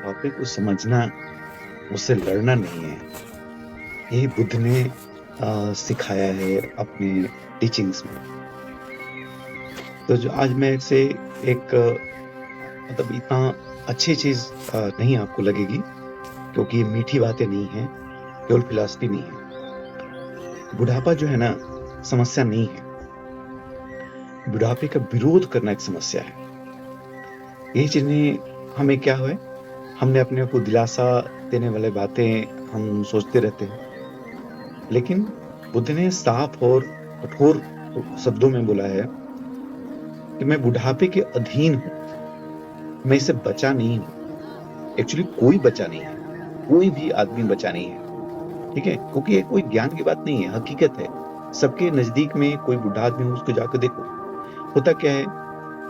बुढ़ापे को समझना उससे लड़ना नहीं है। यही बुद्ध ने सिखाया है अपने टीचिंग्स में। तो जो आज मैं से एक मतलब इतना अच्छी चीज़ नहीं आपको लगेगी, क्योंकि ये मीठी बातें नहीं हैं, केवल फिलॉसफी नहीं है। बुढ़ापा जो है ना, समस्या नहीं है। बुढ़ापे का विरोध करना एक समस्या है। यही चीज़ें हमें क्या है, हमने अपने आप को दिलासा देने वाली बातें हम सोचते रहते हैं। लेकिन बुद्ध ने साफ और कठोर शब्दों में बोला है कि मैं बुढ़ापे के अधीन हूँ, मैं इससे बचा नहीं हूँ। एक्चुअली कोई बचा नहीं है, कोई भी आदमी बचा नहीं है, ठीक है? क्योंकि ये कोई ज्ञान की बात नहीं है, हकीकत है। सबके नज़दीक में कोई बुढ़ा आदमी हो, उसको जाकर देखो। होता क्या है,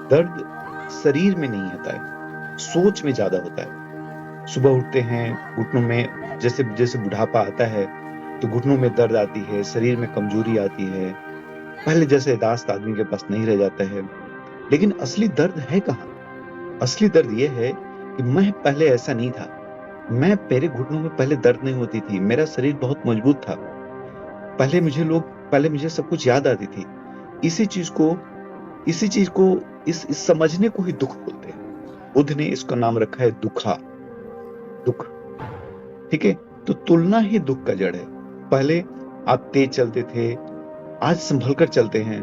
दर्द शरीर में नहीं होता है, सोच में ज़्यादा होता है। सुबह उठते हैं, घुटनों में जैसे बुढ़ापा आता है, तो घुटनों में दर्द आती है, शरीर में कमज़ोरी आती है। पहले जैसे याददाश्त आदमी के पास नहीं रह जाता है। लेकिन असली दर्द है कहाँ? असली दर्द ये है कि मैं पहले ऐसा नहीं था। मेरे घुटनों में पहले दर्द नहीं होती थी, मेरा शरीर बहुत मजबूत था। पहले मुझे सब कुछ याद आती थी। इसी चीज़ को इस समझने को ही दुःख बोलते हैं। बुद्ध ने इसका नाम रखा है दुःख, ठीक है? तो तुलना ही दुःख का जड़ है। पहले आप तेज चलते थे, आज संभल कर चलते हैं।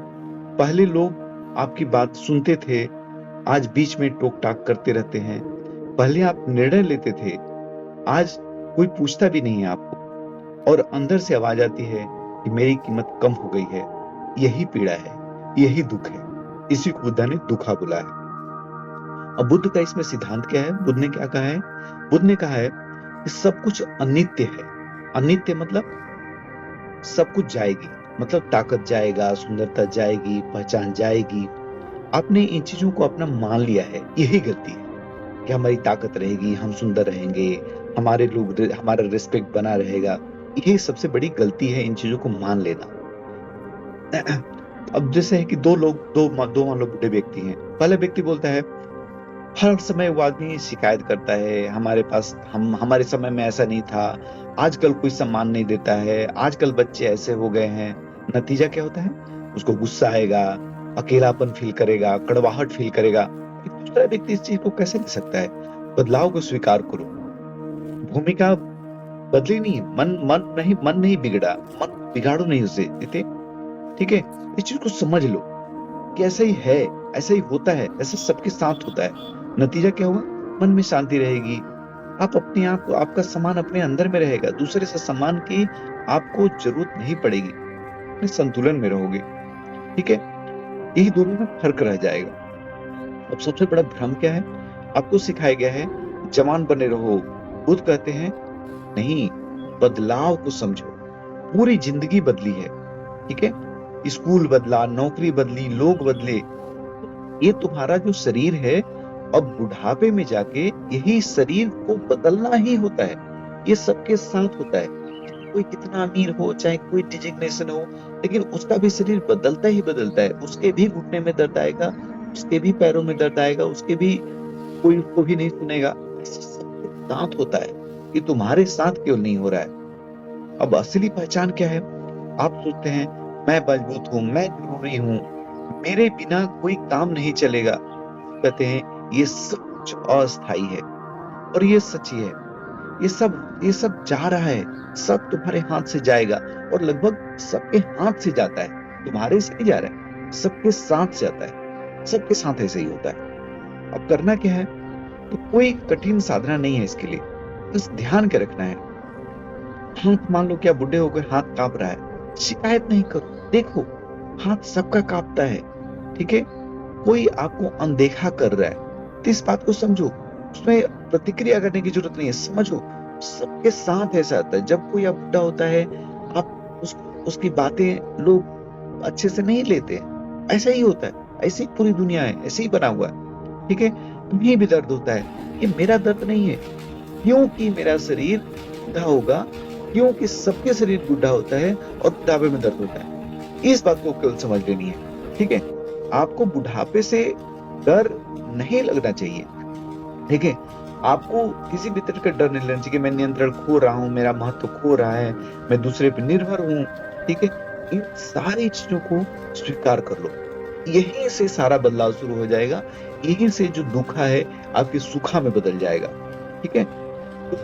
पहले लोग आपकी बात सुनते थे, आज बीच में टोक-टाक करते रहते हैं। पहले आप निर्णय लेते थे, आज कोई पूछता भी नहीं है आपको, और अंदर से आवाज़ आती है कि मेरी कीमत कम हो गई है। यही पीड़ा है, यही दुःख है। इसी को बुद्ध ने दुखा बोला है। अब बुद्ध का इसमें सिद्धांत क्या है? बुद्ध ने क्या कहा है? बुद्ध ने कहा है कि सब कुछ अनित्य है। अनित्य मतलब सब कुछ जाएगी, मतलब ताकत जाएगा, सुंदरता जाएगी, पहचान जाएगी। आपने इन चीज़ों को अपना मान लिया है, यही गलती है कि हमारी ताकत रहेगी, हम सुंदर रहेंगे, हमारा रिस्पेक्ट बना रहेगा। ये सबसे बड़ी गलती है, इन चीज़ों को मान लेना। अब जैसे है कि दो मान लो बुड्ढे व्यक्ति हैं। पहला व्यक्ति बोलता है, हर समय वो आदमी शिकायत करता है, हमारे समय में ऐसा नहीं था, आजकल कोई सम्मान नहीं देता है, आजकल बच्चे ऐसे हो गए हैं। नतीजा क्या होता है? उसको गुस्सा आएगा, अकेलापन फ़ील करेगा, कड़वाहट फ़ील करेगा। एक दूसरा व्यक्ति इस चीज़ को कैसे ले सकता है? बदलाव को स्वीकार करो। भूमिका बदली नहीं, मन नहीं बिगड़ा, मन बिगाड़ो नहीं उसे, ठीक है? इस चीज़ को समझ लो कि ऐसा ही है, ऐसा ही होता है, ऐसा सबके साथ होता है। नतीजा क्या होगा? मन में शांति रहेगी। आप अपने आप को, आपका सम्मान अपने अंदर में रहेगा, दूसरे से सम्मान की आपको ज़रूरत नहीं पड़ेगी। अपने संतुलन में रहोगे, ठीक है? यही दोनों में फ़र्क रह जाएगा। अब सबसे बड़ा भ्रम क्या है? आपको सिखाया गया है, जवान बने रहो। बुद्ध कहते हैं, नहीं, बदलाव को समझो। पूरी ज़िंदगी बदली है, ठीक है? स्कूल बदला, नौकरी बदली, लोग बदले। ये तुम्हारा जो शरीर है, अब बुढ़ापे में जाके यही शरीर को बदलना ही होता है। ये सबके साथ होता है। कोई कितना अमीर हो, चाहे कोई डिजिग्नेशन हो, लेकिन उसका भी शरीर बदलता ही बदलता है। उसके भी घुटने में दर्द आएगा, उसके भी पैरों में दर्द आएगा, उसके भी कोई उसको भी नहीं सुनेगा। ऐसा सबके साथ होता है। ये तुम्हारे साथ क्यों नहीं हो रहा है? अब असली पहचान क्या है? आप सोचते हैं, मैं मजबूत हूँ, मैं ज़रूरी हूँ, मेरे बिना कोई काम नहीं चलेगा। कहते हैं, ये सब कुछ अस्थायी है, और ये सच ही है। ये सब जा रहा है, सब तुम्हारे हाथ से जाएगा, और लगभग सबके हाथ से जाता है। तुम्हारे से नहीं जा रहा है, सबके साथ जाता है। सबके साथ ऐसे ही होता है। अब करना क्या है? तो कोई कठिन साधना नहीं है इसके लिए, बस ध्यान के रखना है। हाथ, मान लो कि आप बुड्ढे हो गए, हाथ काँप रहा है, शिकायत नहीं करो। देखो, हाथ सबका काँपता है, ठीक है? कोई आपको अनदेखा कर रहा है, तो इस बात को समझो। उसमें प्रतिक्रिया करने की जरूरत नहीं है, समझो। सबके साथ ऐसा होता है। जब कोई बुड्ढा होता है, आप उसकी बातें लोग अच्छे से नहीं लेते। ऐसा ही होता है, ऐसी ही पूरी दुनिया है, ऐसे ही बना हुआ है, ठीक है? तुम्हें भी दर्द होता है, ये मेरा दर्द नहीं है। क्योंकि मेरा शरीर बूढ़ा होगा, क्योंकि सबके शरीर बूढ़ा होता है और बुढ़ापे में दर्द होता है। इस बात को केवल समझ लेनी है, ठीक है? आपको बुढ़ापे से डर नहीं लगना चाहिए, ठीक है? आपको किसी भी तरह का डर नहीं लेना चाहिए कि मैं नियंत्रण खो रहा हूँ, मेरा महत्व खो रहा है, मैं दूसरे पे निर्भर हूँ, ठीक है? इन सारी चीज़ों को स्वीकार कर लो। यहीं से सारा बदलाव शुरू हो जाएगा, यहीं से जो दुखा है आपकी सुखा में बदल जाएगा, ठीक है? तो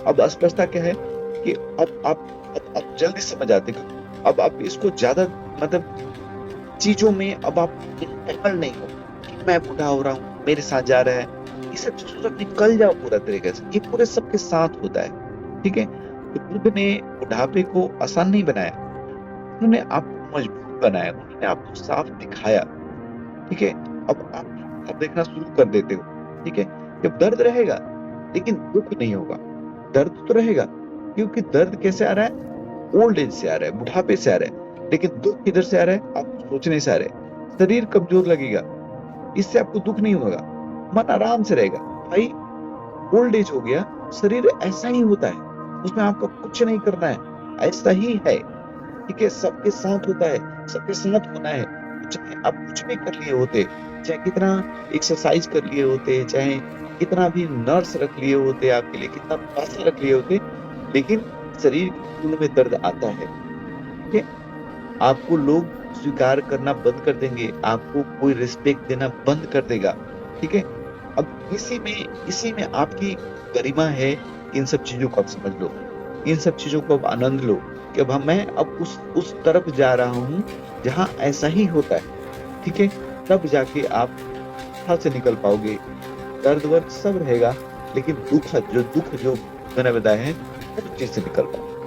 अब अस्पष्टता क्या है कि अब जल्दी समझ आते हैं कि अब आप इसको ज़्यादा मतलब चीज़ों में अब आप इन्वॉल्व नहीं हो कि मैं बूढ़ा हो रहा हूँ, मेरे साथ जा रहा है। ये सब चीज़ों से निकल जाओ पूरा तरीके से, ये पूरे सबके साथ होता है, ठीक है? तो बुद्ध ने बुढ़ापे को आसान नहीं बनाया, उन्होंने आपको मजबूत बनाया, उन्होंने आपको साफ दिखाया, ठीक है? अब आप देखना शुरू कर देते हो, ठीक है? जब दर्द रहेगा, लेकिन दुःख नहीं होगा। दर्द तो रहेगा, क्योंकि दर्द कैसे आ रहा है? ओल्ड एज से आ रहा है, बुढ़ापे से आ रहा है। लेकिन दुःख किधर से आ रहा है? आप सोचने से आ रहा है। शरीर कमज़ोर लगेगा, इससे आपको दुःख नहीं होगा, मन आराम से रहेगा। भाई ओल्ड एज हो गया, शरीर ऐसा ही होता है, उसमें आपको कुछ नहीं करना है, ऐसा ही है, ठीक है? सबके साथ होता है, सबके साथ होना है। चाहे आप कुछ भी कर लिए होते, चाहे कितना एक्सरसाइज़ कर लिए होते, चाहे कितना भी नर्स रख लिए होते आपके लिए, कितना पैसा रख लिए होते, लेकिन शरीर के खून में दर्द आता है, ठीक है? आपको लोग स्वीकार करना बंद कर देंगे, आपको कोई रिस्पेक्ट देना बंद कर देगा, ठीक है? अब इसी में आपकी गरिमा है, इन सब चीज़ों को आप समझ लो, इन सब चीज़ों को आप आनंद लो कि अब मैं अब उस तरफ जा रहा हूँ, जहाँ ऐसा ही होता है, ठीक है? तब जाके आप यहाँ से निकल पाओगे, दर्द-वर्द सब रहेगा, लेकिन दुःख जो मैंने बताए हैं, उस चीज़ से निकल पाओगे।